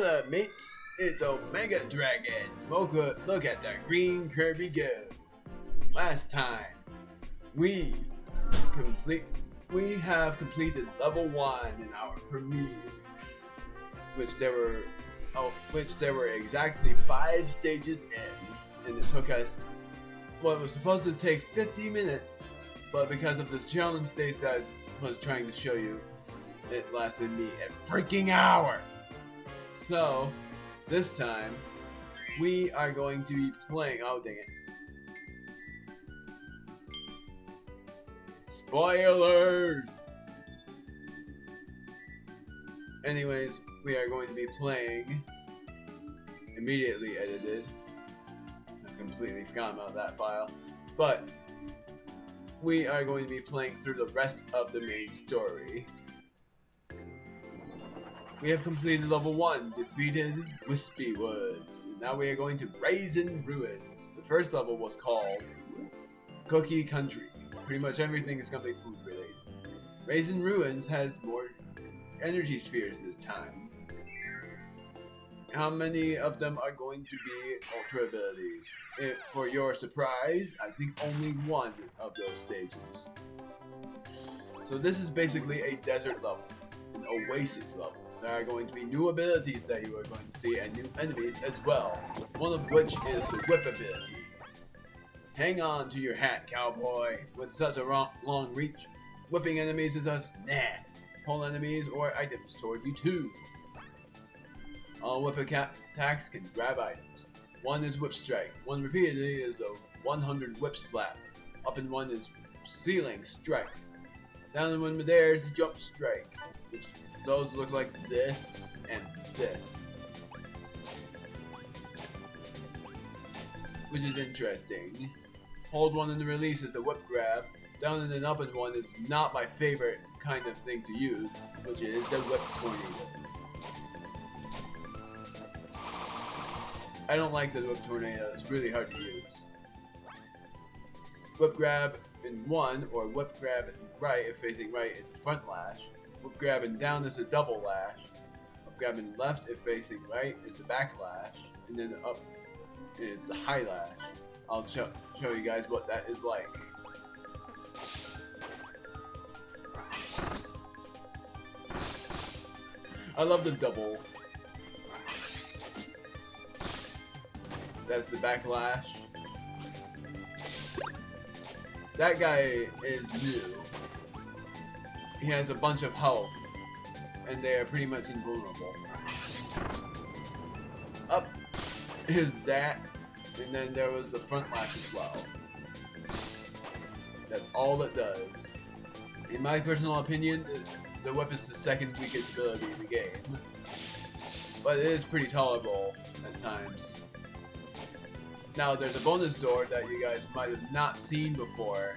What up, mates? It's Omega Dragon. Look at that green Kirby go. Last time, we have completed level 1 in our premiere, which there were exactly 5 stages in, and it took us what was supposed to take 50 minutes, but because of this challenge stage that I was trying to show you, it lasted me a freaking hour. So, this time, we are going to be playing. Oh, dang it. Spoilers! Anyways, we are going to be playing immediately edited. I completely forgot about that file. But, we are going to be playing through the rest of the main story. We have completed level 1, defeated Wispy Woods. And now we are going to Raisin Ruins. The first level was called Cookie Country. Pretty much everything is going to be food related. Raisin Ruins has more energy spheres this time. How many of them are going to be ultra abilities? For your surprise, I think only one of those stages. So this is basically a desert level, an oasis level. There are going to be new abilities that you are going to see and new enemies as well, one of which is the whip ability. Hang on to your hat, cowboy. With such a long reach, whipping enemies is a snap. Pull enemies or items toward you too. All whip attacks can grab items. One is whip strike. One repeatedly is a 100 whip slap. Up in one is ceiling strike. Down in one midair is the jump strike. Those look like this and this, which is interesting. Hold one and the release is a whip grab. Down and then up and one is not my favorite kind of thing to use, which is the whip tornado. I don't like the whip tornado, it's really hard to use. Whip grab in 1 or whip grab in right if facing right is a front lash. Whip grabbing down is a double lash. Whip grabbing left if facing right is a back lash. And then up is the high lash. I'll show you guys what that is like. I love the double. That's the back lash. That guy is new. He has a bunch of health, and they are pretty much invulnerable. Up is that, and then there was the front lash as well. That's all it does. In my personal opinion, the whip is the second weakest ability in the game, but it is pretty tolerable at times. Now there's a bonus door that you guys might have not seen before.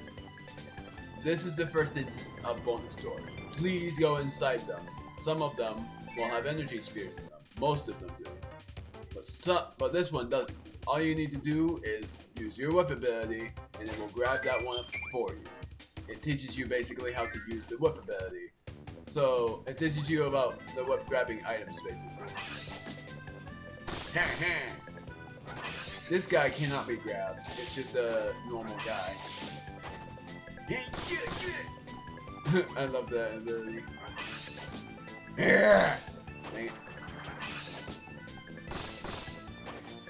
This is the first instance of bonus doors. Please go inside them. Some of them will have energy spheres in them. Most of them do. But this one doesn't. All you need to do is use your whip ability, and it will grab that one up for you. It teaches you basically how to use the whip ability. So, it teaches you about the whip grabbing items, basically. This guy cannot be grabbed. It's just a normal guy. I love that ability.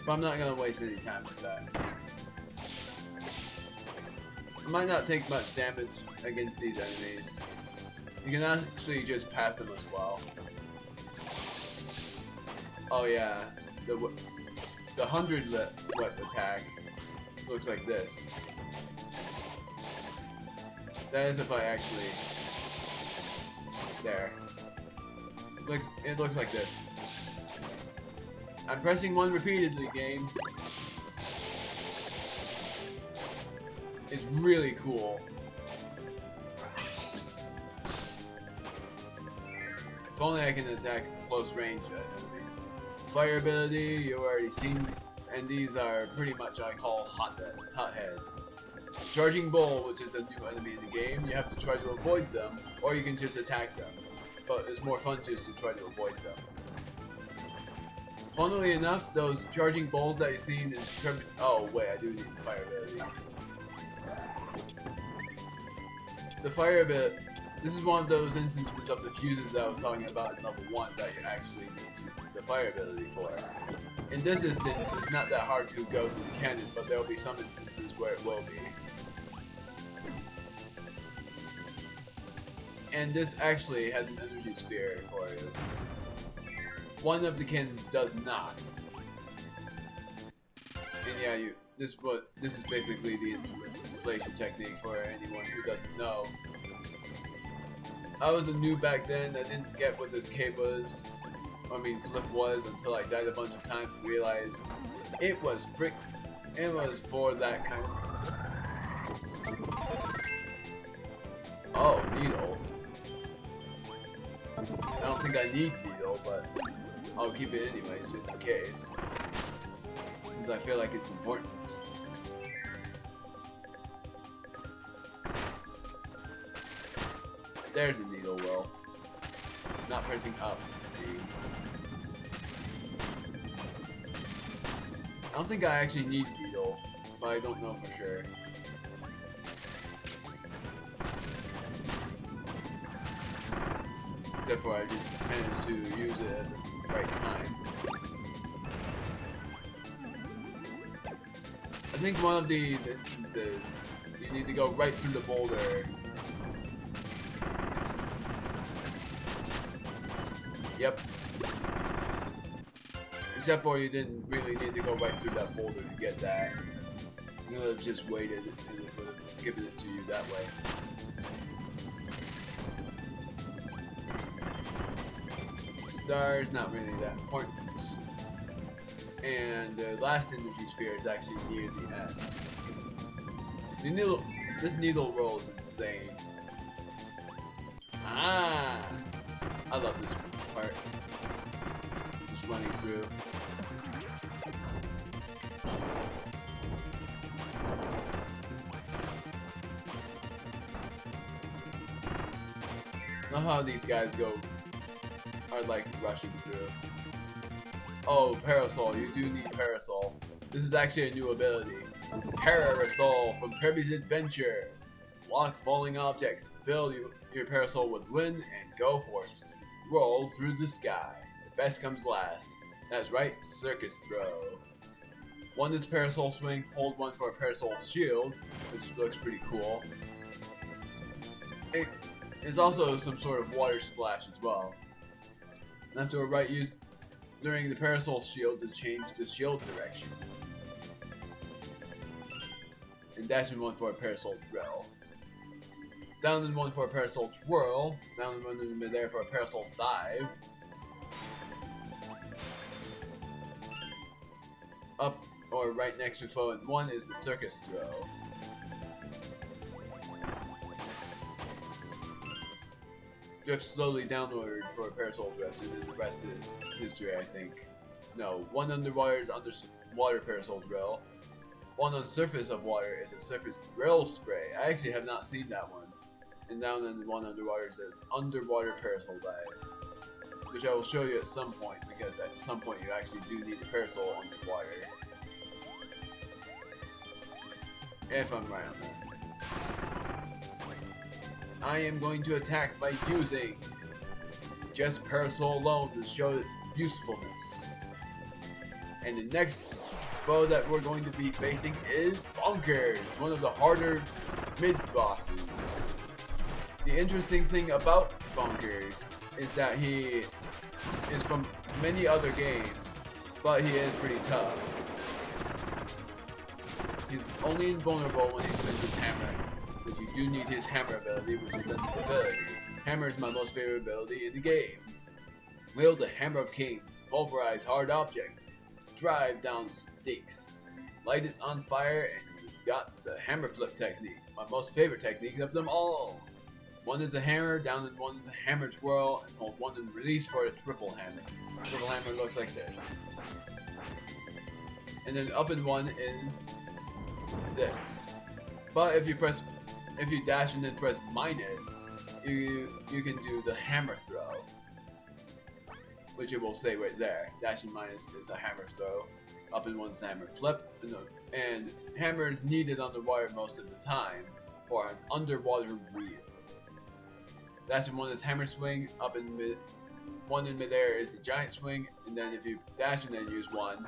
But I'm not gonna waste any time with that. I might not take much damage against these enemies. You can actually just pass them as well. Oh yeah, the 100 whip attack looks like this. That is if I actually... There. It looks like this. I'm pressing 1 repeatedly, game. It's really cool. If only I can attack close range enemies. Fire ability, you already seen, and these are pretty much I call hotheads. Charging Bull, which is a new enemy in the game, you have to try to avoid them, or you can just attack them. But it's more fun just to try to avoid them. Funnily enough, those charging balls that you see in Kirby's. Oh wait, I do need the fire ability. The fire ability. This is one of those instances of the fuses that I was talking about in level 1 that you actually need the fire ability for. In this instance, it's not that hard to go through the cannon, but there will be some instances where it will be. And this actually has an energy sphere for you. One of the cannons does not. And yeah, this is basically the inflation technique for anyone who doesn't know. I was a noob back then. I didn't get what this cape was. I mean, Cliff was, until I died a bunch of times and realized it was for that kind of. Oh, needle. I don't think I need needle, but I'll keep it anyways, just in case. Since I feel like it's important. There's a needle well. Not pressing up. I don't think I actually need needle, but I don't know for sure. Except for I just managed to use it at the right time. I think one of these instances, you need to go right through the boulder. Yep. Except for you didn't really need to go right through that boulder to get that. You would have just waited and it would have given it to you that way. Stars, not really that important. And the last energy sphere is actually near the end. This needle roll is insane. Ah! I love this part. Just running through. Love how these guys are like rushing through. Oh, Parasol, you do need Parasol. This is actually a new ability. Parasol from Kirby's Adventure. Block falling objects, fill your Parasol with wind, and go for a roll through the sky. The best comes last. That's right, circus throw. One is Parasol swing, hold one for a Parasol shield, which looks pretty cool. It's also some sort of water splash as well. Left or right, use during the Parasol shield to change the shield direction. And dash in one for a Parasol drill. Down in one for a Parasol twirl. Down in one in midair for a Parasol dive. Up or right next to foe, and one is the circus throw. Drift slowly downward for a Parasol drift, and then the rest is history, I think. No, one underwater is underwater Parasol drill. One on surface of water is a surface drill spray. I actually have not seen that one. And down in one underwater is an underwater Parasol dive, which I will show you at some point, because at some point you actually do need a Parasol underwater. If I'm right on that. I am going to attack by using just Parasol alone to show its usefulness. And the next foe that we're going to be facing is Bonkers, one of the harder mid-bosses. The interesting thing about Bonkers is that he is from many other games, but he is pretty tough. He's only invulnerable when he spins his hammer, but you do need his hammer ability, which is an ability. Hammer is my most favorite ability in the game. Wield the Hammer of Kings, pulverize hard objects, drive down stakes, light it on fire, and you've got the hammer flip technique, my most favorite technique of them all. One is a hammer, down and one is a hammer twirl, and hold one and release for a triple hammer. Triple hammer looks like this. And then up and one is this. But if you dash and then press minus, you can do the hammer throw. which it will say right there. Dash and minus is a hammer throw. Up and one is a hammer flip. And hammer is needed underwater most of the time for an underwater wheel. Dash and one is hammer swing. Up in mid, one in midair is a giant swing. And then if you dash and then use one,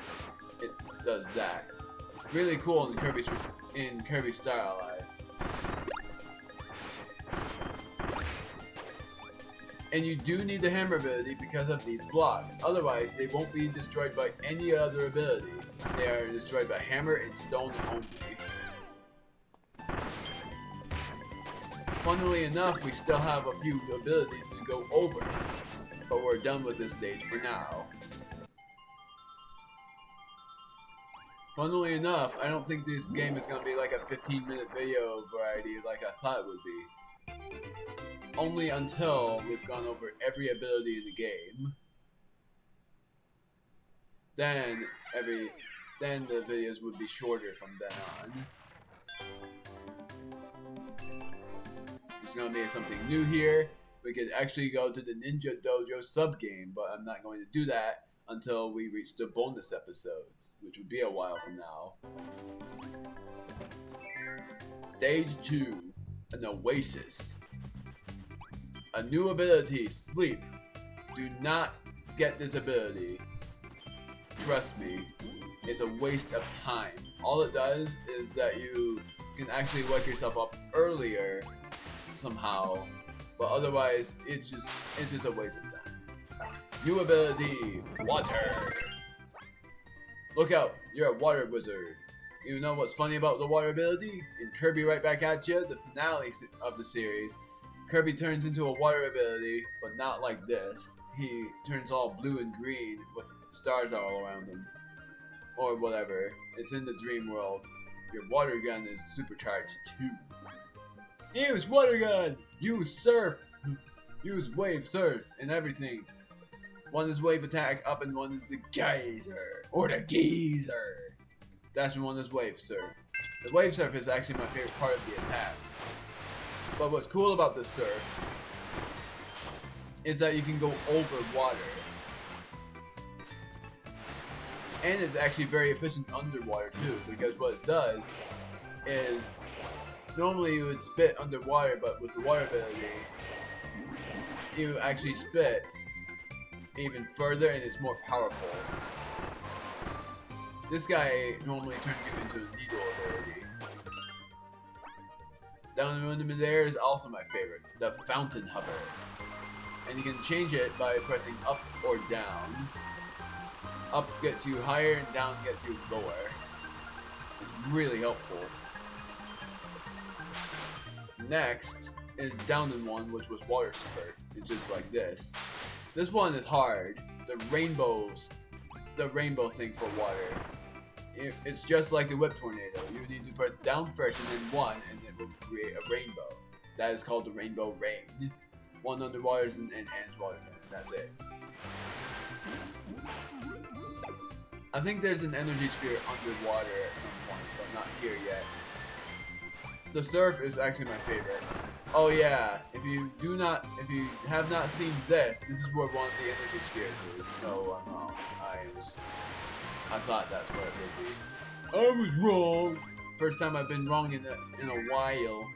it does that. Really cool in Kirby stylized. And you do need the hammer ability because of these blocks. Otherwise, they won't be destroyed by any other ability. They are destroyed by hammer and stone only. Funnily enough, we still have a few abilities to go over, but we're done with this stage for now. Funnily enough, I don't think this game is going to be like a 15-minute video variety like I thought it would be. Only until we've gone over every ability in the game. Then the videos would be shorter from then on. There's gonna be something new here. We could actually go to the Ninja Dojo sub-game, but I'm not going to do that until we reach the bonus episodes, which would be a while from now. Stage 2, an oasis. A new ability, sleep. Do not get this ability. Trust me, it's a waste of time. All it does is that you can actually wake yourself up earlier somehow, but otherwise it's just a waste of time. New ability, water. Look out, you're a water wizard. You know what's funny about the water ability? In Kirby Right Back at You, the finale of the series, Kirby turns into a water ability, but not like this. He turns all blue and green with stars all around him. Or whatever. It's in the dream world. Your water gun is supercharged too. Use water gun! Use surf! Use wave surf and everything. One is wave attack up and one is the geyser. Or the geezer. Dash and one is wave surf. The wave surf is actually my favorite part of the attack. But what's cool about this surf is that you can go over water. And it's actually very efficient underwater too, because what it does is normally you would spit underwater, but with the water ability you actually spit even further and it's more powerful. This guy normally turns you into a needle ability. Down in the midair is also my favorite, the fountain hover. And you can change it by pressing up or down. Up gets you higher and down gets you lower. It's really helpful. Next is down in one, which was water spurt. It's just like this. This one is hard. The rainbow thing for water. It's just like the whip tornado. You need to press down first and then one, and it will create a rainbow. That is called the rainbow rain. One underwater is an enhanced water gun. That's it. I think there's an energy sphere underwater at some point, but not here yet. The surf is actually my favorite. Oh yeah, if you have not seen this is where one of the energy spheres is. No, I'm wrong. I thought that's what it would be. I was wrong. First time I've been wrong in a while.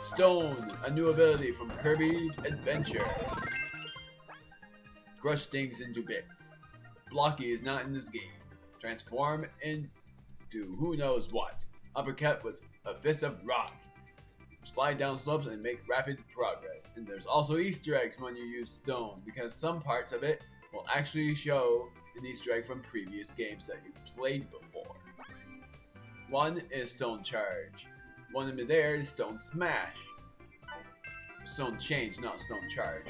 Stone, a new ability from Kirby's Adventure. Crush things into bits. Blocky is not in this game. Transform into who knows what. Uppercut with a fist of rock. Slide down slopes and make rapid progress. And there's also Easter eggs when you use stone, because some parts of it will actually show an Easter egg from previous games that you played before. One is Stone Charge. One in midair is Stone Smash. Stone Change, not Stone Charge.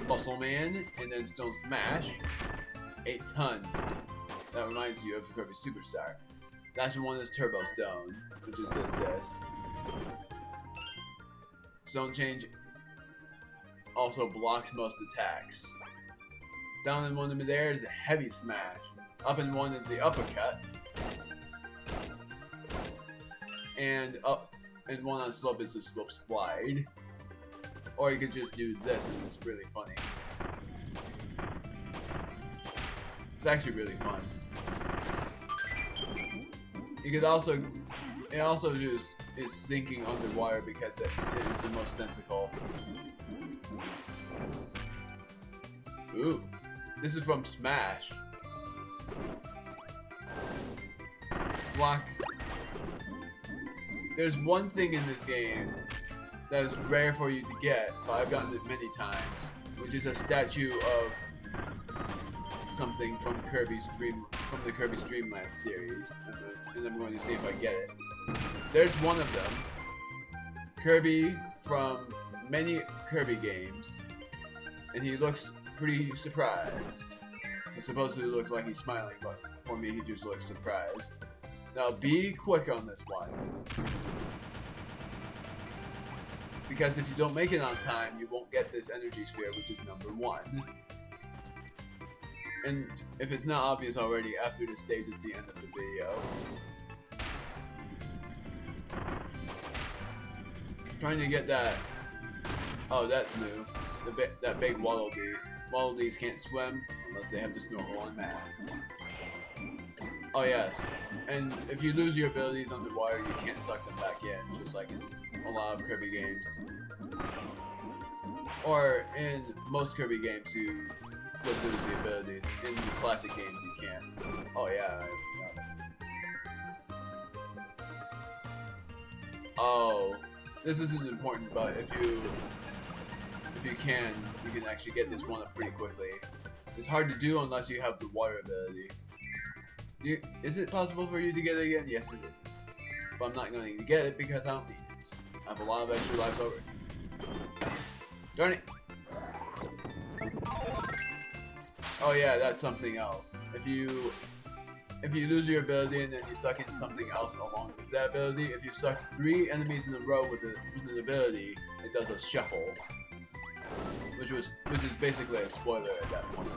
Muscle Man, and then Stone Smash. 8 tons. That reminds you of Kirby Superstar. Last one is Turbo Stone, which is just this. Stone Change also blocks most attacks. Down in one in midair is a Heavy Smash. Up in one is the Uppercut. And up and one on slope is the Slope Slide. Or you could just do this and it's really funny. It's actually really fun. You could also, it also just is sinking underwater because it is the most sensical. Ooh, this is from Smash. Block. There's one thing in this game that is rare for you to get, but I've gotten it many times, which is a statue of something from the Kirby's Dreamland series, and I'm going to see if I get it. There's one of them, Kirby from many Kirby games, and he looks pretty surprised. He supposedly looks like he's smiling, but for me he just looks surprised. Now be quick on this one, because if you don't make it on time, you won't get this energy sphere, which is number 1. And if it's not obvious already, after this stage is the end of the video. Trying to get that. Oh, that's new. That big Wallaby. Wallabies can't swim unless they have the snorkel on mask. Oh yes, and if you lose your abilities underwater, you can't suck them back in, just like in a lot of Kirby games. Or in most Kirby games, you would lose the abilities. In the classic games, you can't. Oh yeah, I forgot. Oh, this isn't important, but if you can actually get this one up pretty quickly. It's hard to do unless you have the water ability. Is it possible for you to get it again? Yes, it is. But I'm not going to get it because I don't need it. I have a lot of extra lives over. Darn it! Oh yeah, that's something else. If you lose your ability and then you suck in something else along with that ability, if you suck 3 enemies in a row with an ability, it does a shuffle. Which is basically a spoiler at that point.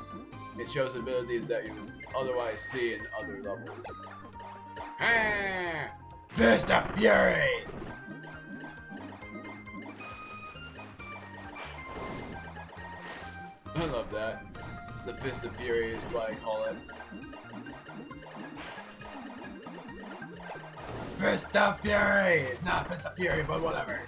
It shows abilities that you otherwise see in other levels. Ah! Fist of Fury! I love that. It's a Fist of Fury is what I call it. Fist of Fury! It's not Fist of Fury, but whatever.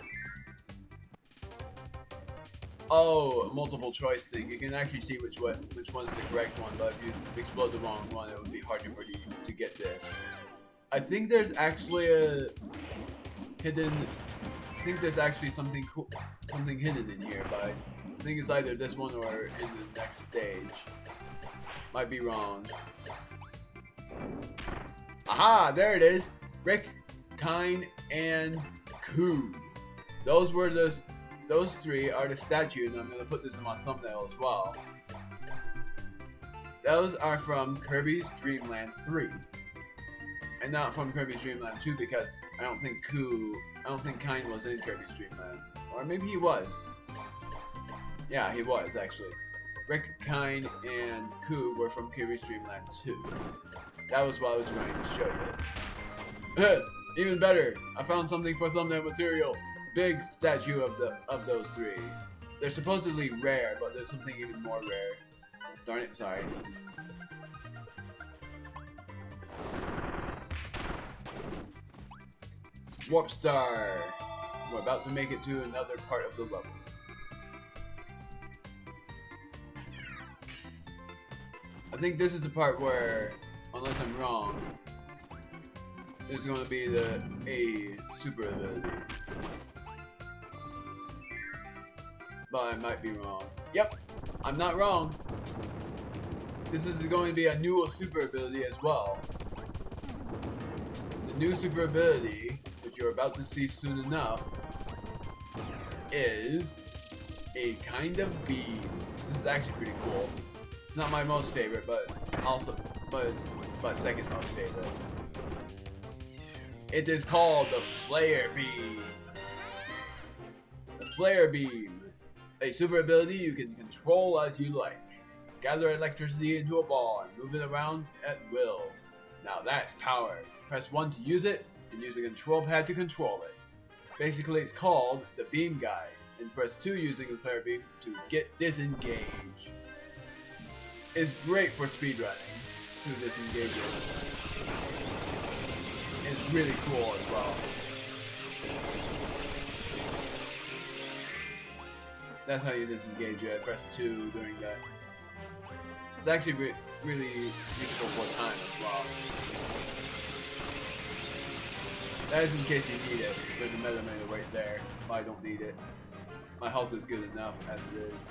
Oh, multiple choice thing. You can actually see which one's the correct one, but if you explode the wrong one, it would be harder for you to get this. I think there's actually a hidden. I think there's actually something cool, something hidden in here, but I think it's either this one or in the next stage. Might be wrong. Aha! There it is. Rick, Kine, and Koo. Those 3 are the statues, and I'm going to put this in my thumbnail as well. Those are from Kirby's Dreamland 3. And not from Kirby's Dreamland 2 because I don't think Kine was in Kirby's Dreamland. Or maybe he was. Yeah, he was actually. Rick, Kine, and Koo were from Kirby's Dreamland 2. That was what I was going to show you. Even better, I found something for thumbnail material. Big statue of those 3. They're supposedly rare, but there's something even more rare. Darn it, sorry. Warp Star! We're about to make it to another part of the level. I think this is the part where, unless I'm wrong, there's going to be a super ability. But I might be wrong. Yep, I'm not wrong. This is going to be a new super ability as well. The new super ability, which you're about to see soon enough, is a kind of beam. This is actually pretty cool. It's not my most favorite, but it's my second most favorite. It is called the Flare Beam. The Flare Beam. A super ability you can control as you like. Gather electricity into a ball and move it around at will. Now that's power. Press 1 to use it, and use a control pad to control it. Basically, it's called the Beam Guide, and press 2 using the Flare Beam to get disengaged. is great for speedrunning through this engagement. It's really cool as well. That's how you disengage it. Press 2 during that. It's actually really useful for time as well. That is in case you need it. There's a meta mana right there. But I don't need it. My health is good enough as it is.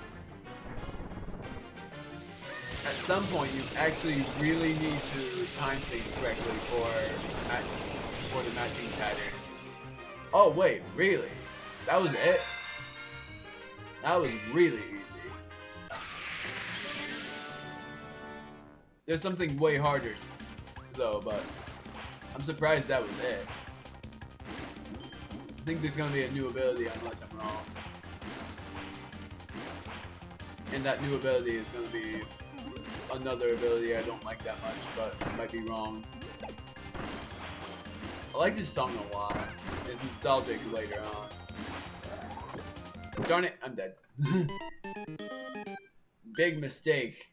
At some point, you actually really need to time things correctly for the matching patterns. Oh wait, really? That was it? That was really easy. There's something way harder though, but I'm surprised that was it. I think there's gonna be a new ability unless I'm wrong. And that new ability is gonna be another ability I don't like that much, but I might be wrong. I like this song a lot. It's nostalgic later on. Darn it, I'm dead. Big mistake.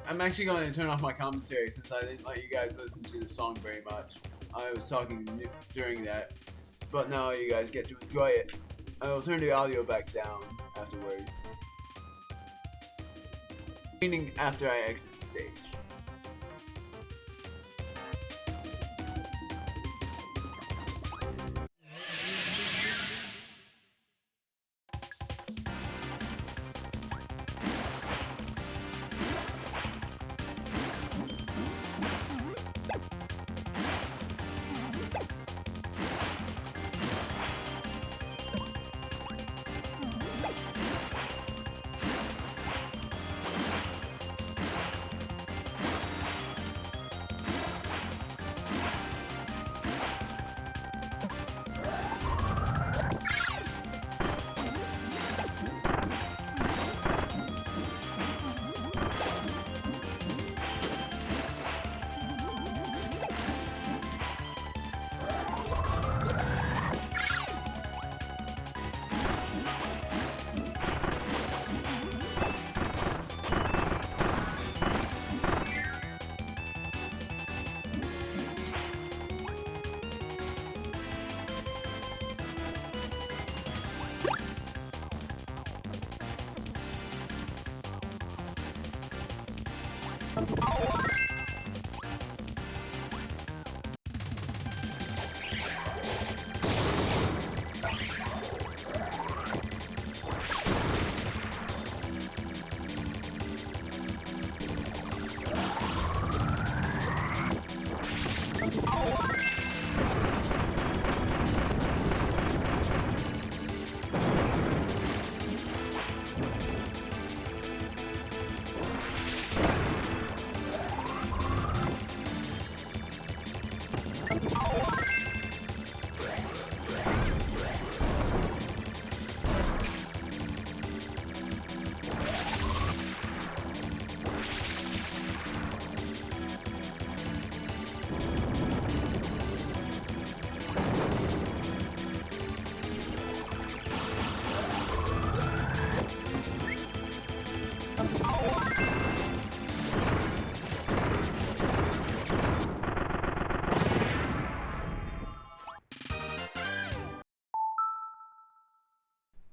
I'm actually going to turn off my commentary since I didn't let you guys listen to the song very much. I was talking during that, but now you guys get to enjoy it. I will turn the audio back down afterwards. Meaning after I exit the stage.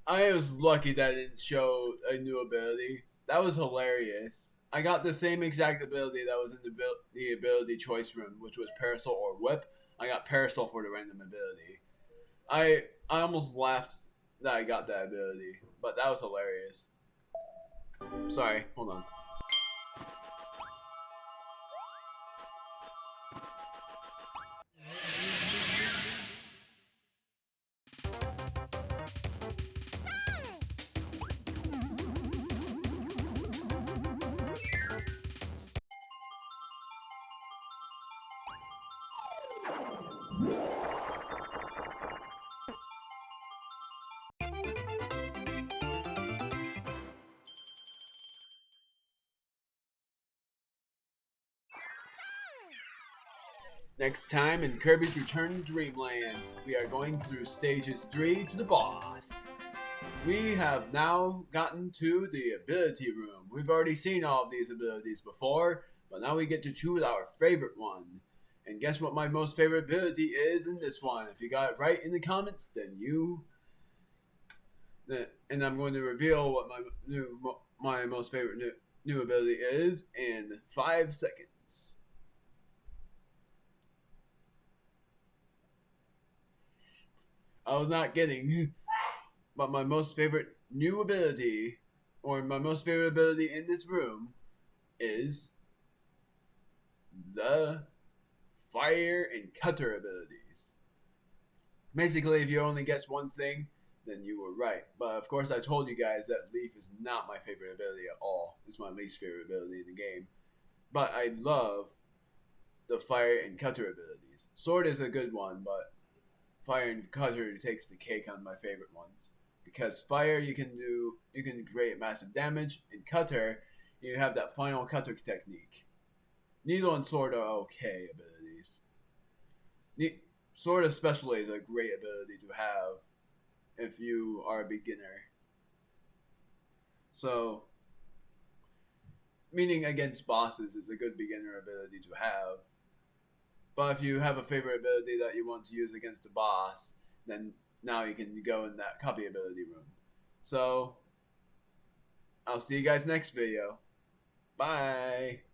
I was lucky that it didn't show a new ability. That was hilarious. I got the same exact ability that was in the ability choice room, which was Parasol or Whip. I got Parasol for the random ability. I almost laughed that I got that ability, but that was hilarious. Sorry, hold on. Next time in Kirby's Return to Dreamland, we are going through stages 3 to the boss. we have now gotten to the ability room. We've already seen all of these abilities before, but now we get to choose our favorite one. And guess what my most favorite ability is in this one? If you got it right in the comments, then and I'm going to reveal what my most favorite new ability is in 5 seconds. I was not kidding. But my most favorite new ability, or my most favorite ability in this room, is the fire and cutter abilities. Basically, if you only guess one thing, then you were right. But of course, I told you guys that Leaf is not my favorite ability at all. It's my least favorite ability in the game. But I love the fire and cutter abilities. Sword is a good one, but fire and cutter takes the cake on my favorite ones. Because fire you can create massive damage, and cutter you have that final cutter technique. Needle and sword are okay abilities. Sword especially is a great ability to have if you are a beginner. So, meaning against bosses is a good beginner ability to have. But if you have a favorite ability that you want to use against a boss, then now you can go in that copy ability room. So, I'll see you guys next video. Bye!